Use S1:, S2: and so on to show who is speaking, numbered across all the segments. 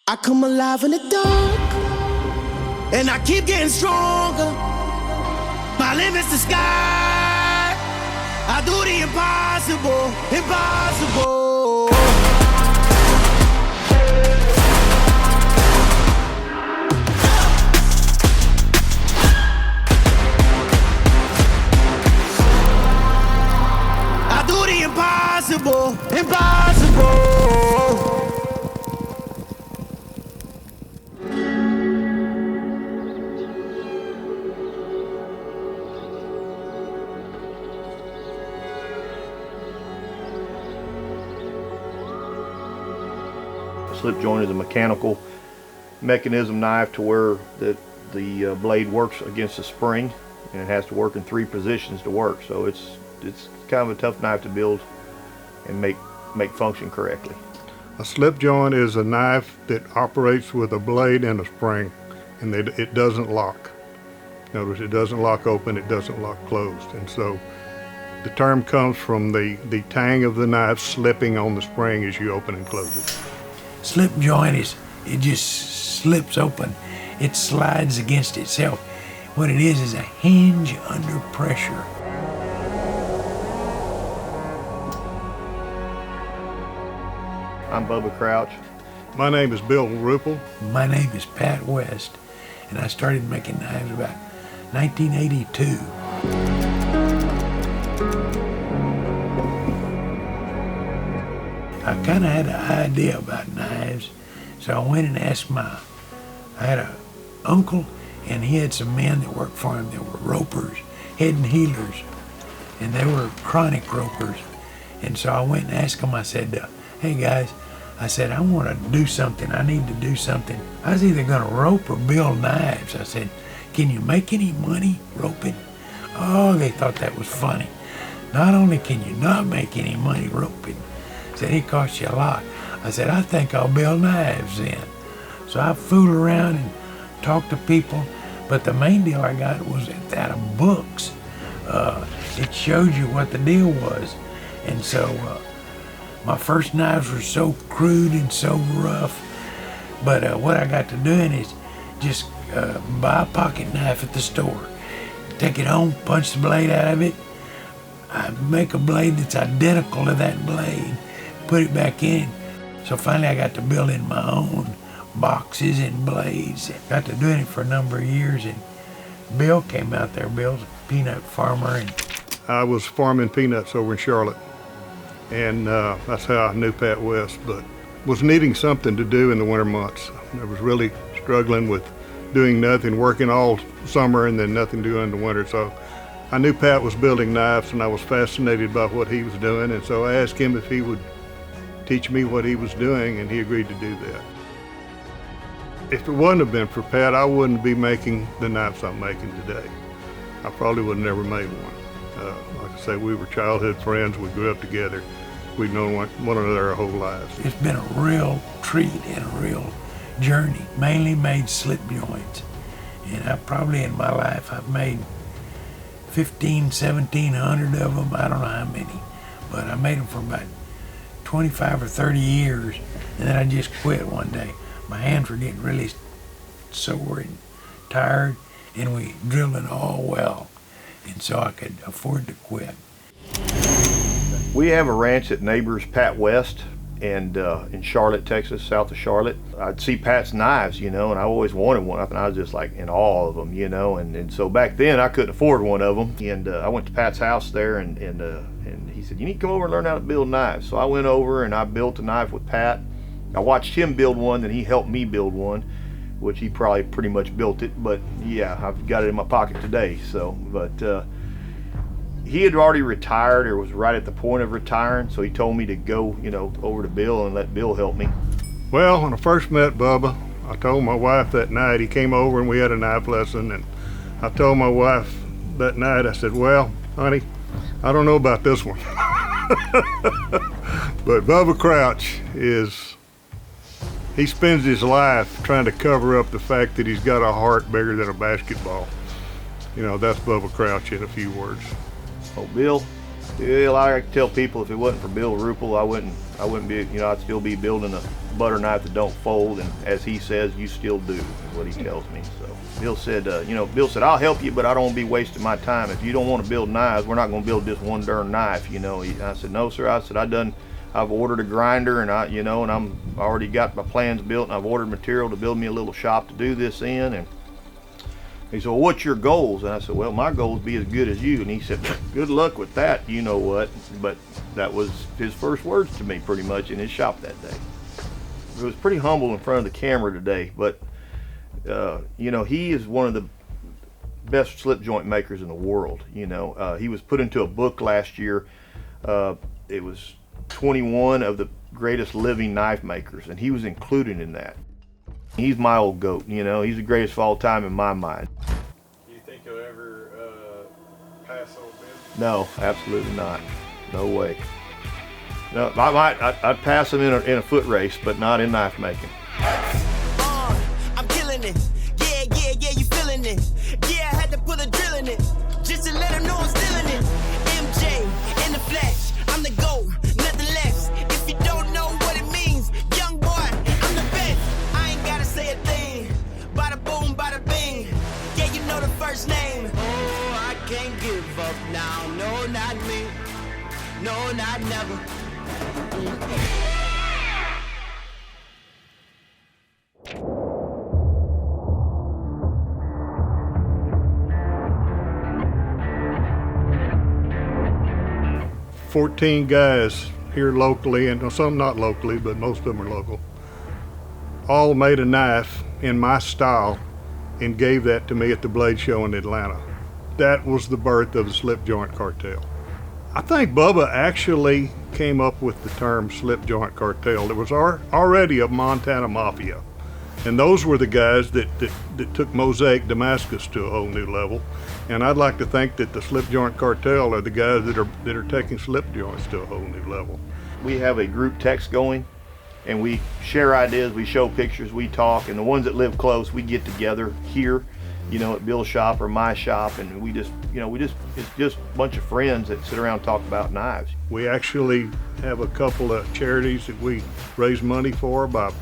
S1: I come alive in the dark, and I keep getting stronger. My limit's the sky. I do the impossible, impossible. I do the impossible, impossible.
S2: Slip joint is a mechanical mechanism knife to where the blade works against the spring, and it has to work in 3 positions to work. So it's kind of a tough knife to build and make function correctly.
S3: A slip joint is a knife that operates with a blade and a spring, and it doesn't lock. In other words, it doesn't lock open, it doesn't lock closed. And so the term comes from the tang of the knife slipping on the spring as you open and close it.
S4: Slip joint it just slips open. It slides against itself. What it is a hinge under pressure.
S2: I'm Bubba Crouch.
S3: My name is Bill Ruple.
S4: My name is Pat West, and I started making knives about 1982. I kind of had an idea about knives, so I went and asked I had an uncle, and he had some men that worked for him that were ropers, head and healers, and they were chronic ropers. And so I went and asked them, I said, hey guys, I said, I want to do something, I need to do something. I was either going to rope or build knives. I said, can you make any money roping? Oh, they thought that was funny. Not only can you not make any money roping, said it costs you a lot. I said, I think I'll build knives then. So I fooled around and talked to people, but the main deal I got was out of books. It showed you what the deal was. And so my first knives were so crude and so rough, but what I got to doing is just buy a pocket knife at the store, take it home, punch the blade out of it, I make a blade that's identical to that blade, put it back in. So finally I got to building my own boxes and blades. Got to doing it for a number of years, and Bill came out there. Bill's a peanut farmer. And
S3: I was farming peanuts over in Charlotte, and that's how I knew Pat West, but was needing something to do in the winter months. I was really struggling with doing nothing, working all summer and then nothing to do in the winter. So I knew Pat was building knives, and I was fascinated by what he was doing, and so I asked him if he would teach me what he was doing, and he agreed to do that. If it wouldn't have been for Pat, I wouldn't be making the knives I'm making today. I probably would have never made one. Like I say, we were childhood friends. We grew up together. We'd known one another our whole lives.
S4: It's been a real treat and a real journey. Mainly made slip joints. And I probably in my life, I've made 1,700 of them. I don't know how many, but I made them for about 25 or 30 years, and then I just quit one day. My hands were getting really sore and tired, and we drilled an all well, and so I could afford to quit.
S2: We have a ranch that neighbors Pat West, and in Charlotte, Texas, south of Charlotte. I'd see Pat's knives, and I always wanted one, and I was just like in awe of them, and so back then I couldn't afford one of them, and I went to Pat's house there, and he said, you need to come over and learn how to build knives. So I went over and I built a knife with Pat. I watched him build one, then he helped me build one, which he probably pretty much built it, but yeah, I've got it in my pocket today. So, but he had already retired, or was right at the point of retiring, so he told me to go, over to Bill and let Bill help me.
S3: Well, when I first met Bubba, I told my wife that night, he came over and we had a knife lesson, and I told my wife that night, I said, well, honey, I don't know about this one. But Bubba Crouch he spends his life trying to cover up the fact that he's got a heart bigger than a basketball. That's Bubba Crouch in a few words.
S2: Oh, Bill, I tell people if it wasn't for Bill Ruple, I wouldn't I wouldn't be, you know, I'd still be building a butter knife that don't fold, and as he says, you still do, is what he tells me. So Bill said, Bill said, I'll help you, but I don't want to be wasting my time. If you don't want to build knives, we're not going to build just one darn knife, you know. I said, no, sir. I said, I've ordered a grinder, and and I'm already got my plans built, and I've ordered material to build me a little shop to do this in. And he said, well, what's your goals? And I said, well, my goals be as good as you. And he said, good luck with that, you know what. But that was his first words to me pretty much in his shop that day. It was pretty humble in front of the camera today, but he is one of the best slip joint makers in the world. He was put into a book last year. It was 21 of the greatest living knife makers, and he was included in that. He's my old goat, he's the greatest of all time in my mind.
S3: Do you think he'll ever pass on business?
S2: No, absolutely not. No way. No, I'd pass him in a foot race, but not in knife making.
S1: I'm killing it. Yeah, you feeling it. Yeah, I had to put a drill in it, just to let him know I'm still in it. MJ, in the flesh, I'm the GOAT, nothing less. If you don't know what it means, young boy, I'm the best. I ain't gotta say a thing. Bada boom, bada bing. Yeah, you know the first name. Oh, I can't give up now. No, not me. No, not never.
S3: 14 guys here locally, and some not locally, but most of them are local, all made a knife in my style and gave that to me at the Blade Show in Atlanta. That was the birth of the Slipjoint Cartel. I think Bubba actually came up with the term Slipjoint Cartel. There was already a Montana Mafia, and those were the guys that took Mosaic Damascus to a whole new level. And I'd like to think that the Slipjoint Cartel are the guys that are taking slip joints to a whole new level.
S2: We have a group text going, and we share ideas, we show pictures, we talk, and the ones that live close, we get together here, at Bill's shop or my shop, and we just it's just a bunch of friends that sit around and talk about knives.
S3: We actually have a couple of charities that we raise money for by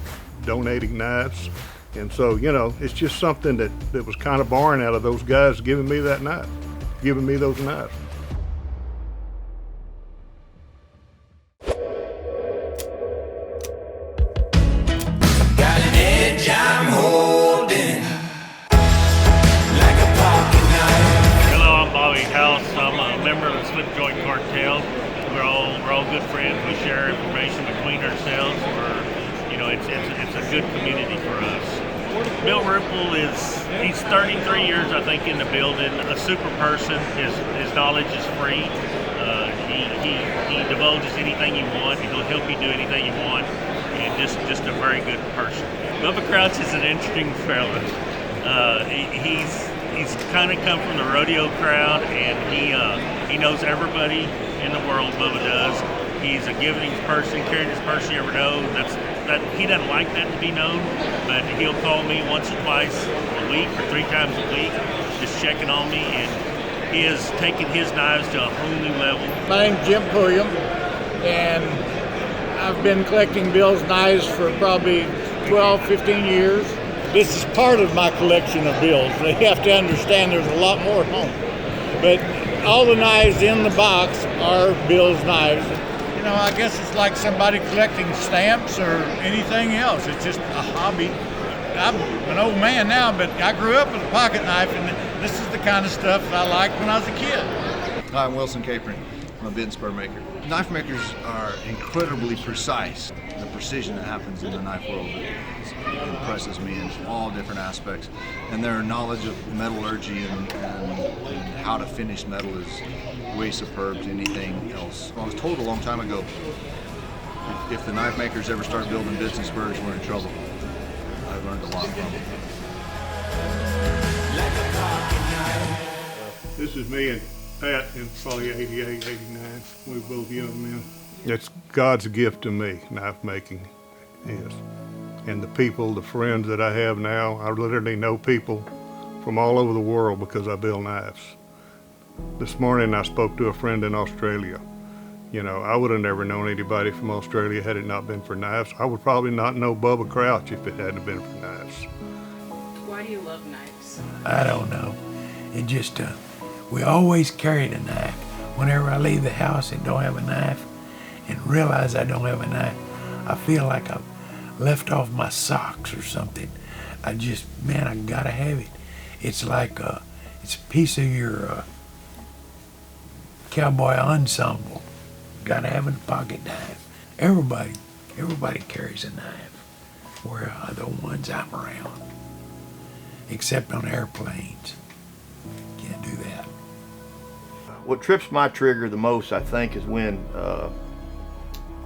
S3: donating knives. And so, it's just something that was kind of born out of those guys giving me that knife, giving me those knives.
S1: Got an edge I'm holding like a pocket knife.
S5: Hello, I'm Bobby House. I'm a member of the Slipjoint Cartel. We're all good friends. We share information between ourselves. It's a good community for us. Bill Ruple he's 33 years, I think, in the building. A super person. His knowledge is free. He divulges anything you want. He'll help you do anything you want. And just a very good person. Bubba Crouch is an interesting fella. He's kind of come from the rodeo crowd, and he knows everybody in the world. Bubba does. He's a giving person, caringest person you ever know. He doesn't like that to be known, but he'll call me once or twice a week or 3 times a week, just checking on me, and he has taken his knives to a whole new level.
S6: My name's Jim Pulliam, and I've been collecting Bill's knives for probably 12, 15 years. This is part of my collection of Bill's. They have to understand there's a lot more at home. But all the knives in the box are Bill's knives. I guess it's like somebody collecting stamps or anything else. It's just a hobby. I'm an old man now, but I grew up with a pocket knife, and this is the kind of stuff I liked when I was a kid.
S7: Hi, I'm Wilson Capron. I'm a bit and spur maker. Knife makers are incredibly precise. The precision that happens in the knife world impresses me in all different aspects. And their knowledge of metallurgy and how to finish metal is way superb to anything else. I was told a long time ago, if the knife makers ever start building bits and spurs, we're in trouble. I've learned a lot from them.
S3: This is me and Pat in probably 88, 89. We were both young men. It's God's gift to me, knife making is. And the people, the friends that I have now, I literally know people from all over the world because I build knives. This morning I spoke to a friend in Australia. You know, I would have never known anybody from Australia had it not been for knives. I would probably not know Bubba Crouch if it hadn't been for knives.
S8: Why do you love knives so much?
S4: I don't know. It just, we always carried a knife. Whenever I leave the house and don't have a knife and realize I don't have a knife, I feel like I've left off my socks or something. I just, man, I gotta have it. It's like, it's a piece of your cowboy ensemble. Gotta have a pocket knife. Everybody carries a knife. Where the ones I'm around, except on airplanes. Can't do that.
S2: What trips my trigger the most, I think, is when a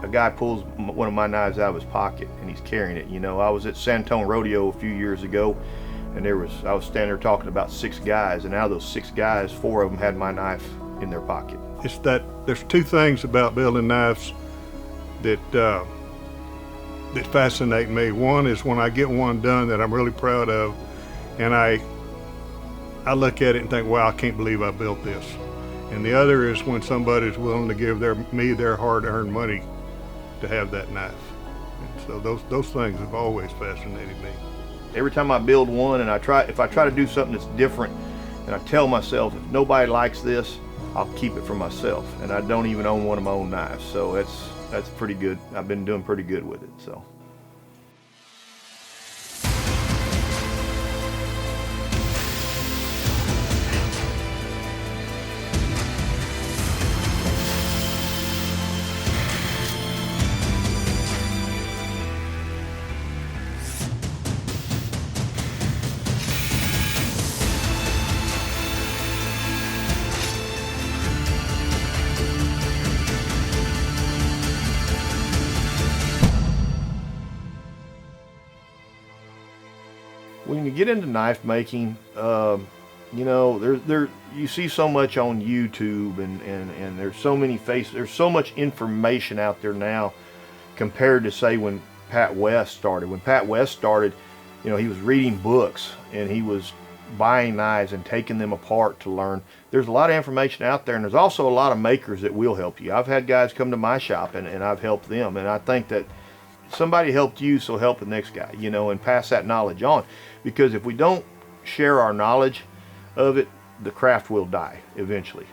S2: guy pulls one of my knives out of his pocket and he's carrying it. You know, I was at Santone Rodeo a few years ago, and I was standing there talking about 6 guys, and out of those 6 guys, 4 of them had my knife in their pocket.
S3: It's that there's 2 things about building knives that fascinate me. One is when I get one done that I'm really proud of, and I look at it and think, wow, I can't believe I built this. And the other is when somebody's willing to give me their hard-earned money to have that knife. And so those things have always fascinated me.
S2: Every time I build one, and if I try to do something that's different, and I tell myself, if nobody likes this, I'll keep it for myself. And I don't even own one of my own knives, so that's pretty good. I've been doing pretty good with it, so. When you get into knife making, you know, you see so much on YouTube, and there's so many there's so much information out there now compared to, say, when Pat West started. When Pat West started, you know, he was reading books and he was buying knives and taking them apart to learn. There's a lot of information out there, and there's also a lot of makers that will help you. I've had guys come to my shop and I've helped them, and I think that somebody helped you, so help the next guy, you know, and pass that knowledge on. Because if we don't share our knowledge of it, the craft will die eventually.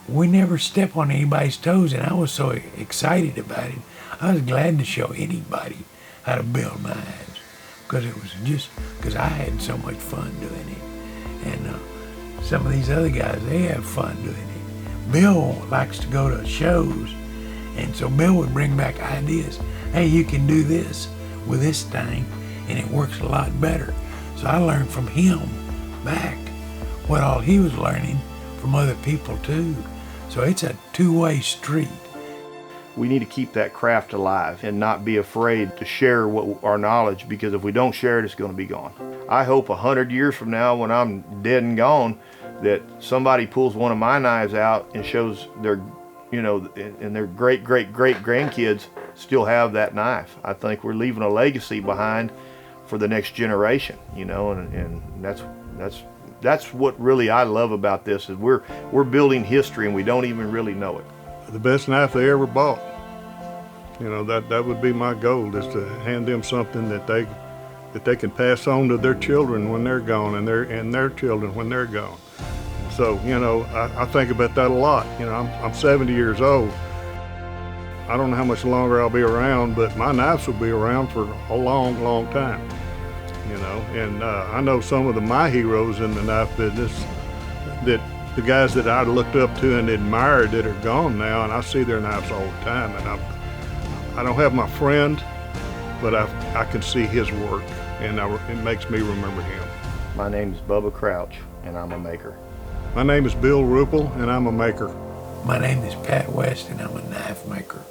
S4: We never step on anybody's toes, and I was so excited about it. I was glad to show anybody how to build knives, because it was just because I had so much fun doing it. And some of these other guys, they have fun doing it. Bill likes to go to shows, and so Bill would bring back ideas. Hey, you can do this with this thing, and it works a lot better. So I learned from him back what all he was learning from other people too. So it's a two-way street.
S2: We need to keep that craft alive and not be afraid to share our knowledge, because if we don't share it, it's going to be gone. I hope 100 years from now, when I'm dead and gone, that somebody pulls one of my knives out and shows their, you know, and their great grandkids still have that knife. I think we're leaving a legacy behind for the next generation, you know, and that's what really I love about this, is we're building history and we don't even really know it.
S3: The best knife they ever bought. You know, that would be my goal, is to hand them something that they can pass on to their children when they're gone, and their children when they're gone. So, you know, I think about that a lot. You know, I'm 70 years old. I don't know how much longer I'll be around, but my knives will be around for a long, long time. You know, and I know some of my heroes in the knife business, that the guys that I looked up to and admired, that are gone now, and I see their knives all the time. And I don't have my friend, but I can see his work, and it makes me remember him.
S2: My name is Bubba Crouch, and I'm a maker.
S3: My name is Bill Ruple, and I'm a maker.
S4: My name is Pat West, and I'm a knife maker.